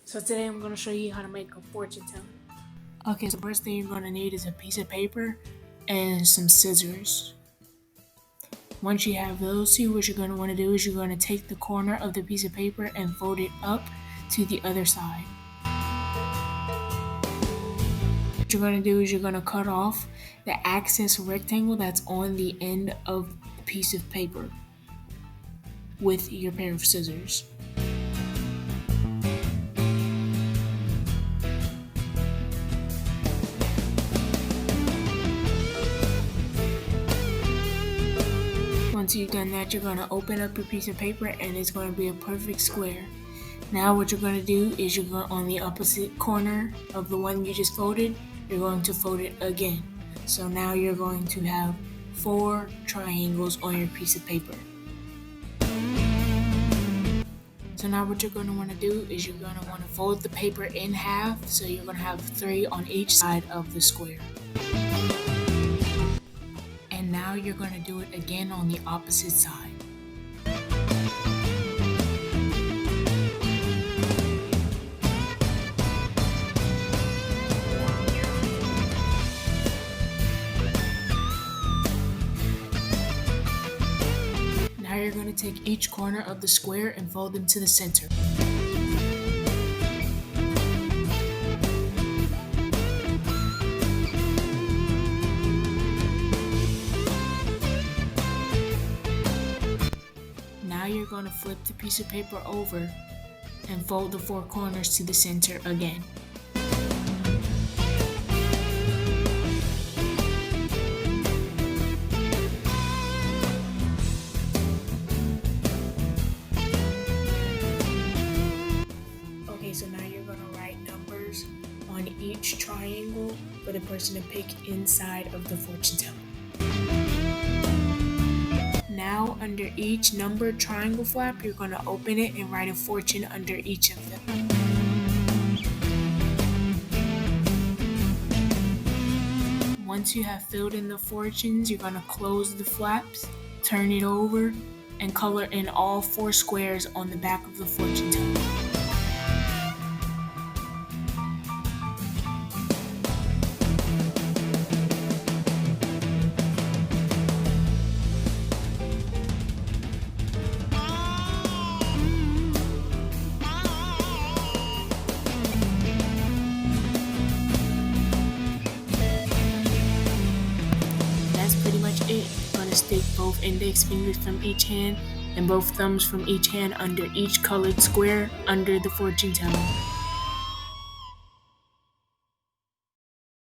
So today I'm going to show you how to make a fortune teller. Okay, so the first thing you're going to need is a piece of paper and some scissors. Once you have those two, what you're going to want to do is you're going to take the corner of the piece of paper and fold it up to the other side. What you're going to do is you're going to cut off the excess rectangle that's on the end of the piece of paper with your pair of scissors. Once you've done that, you're going to open up your piece of paper and it's going to be a perfect square. Now what you're going to do is you're going on the opposite corner of the one you just folded, you're going to fold it again. So now you're going to have 4 triangles on your piece of paper. So now what you're going to want to do is you're going to want to fold the paper in half, so you're going to have 3 on each side of the square. And now you're going to do it again on the opposite side. Now you're going to take each corner of the square and fold them to the center. Now you're going to flip the piece of paper over and fold the 4 corners to the center again. Okay, so now you're going to write numbers on each triangle for the person to pick inside of the fortune teller. Now, under each numbered triangle flap, you're going to open it and write a fortune under each of them. Once you have filled in the fortunes, you're going to close the flaps, turn it over, and color in all 4 squares on the back of the fortune teller. Pretty much it. You're going to stick both index fingers from each hand and both thumbs from each hand under each colored square under the fortune teller.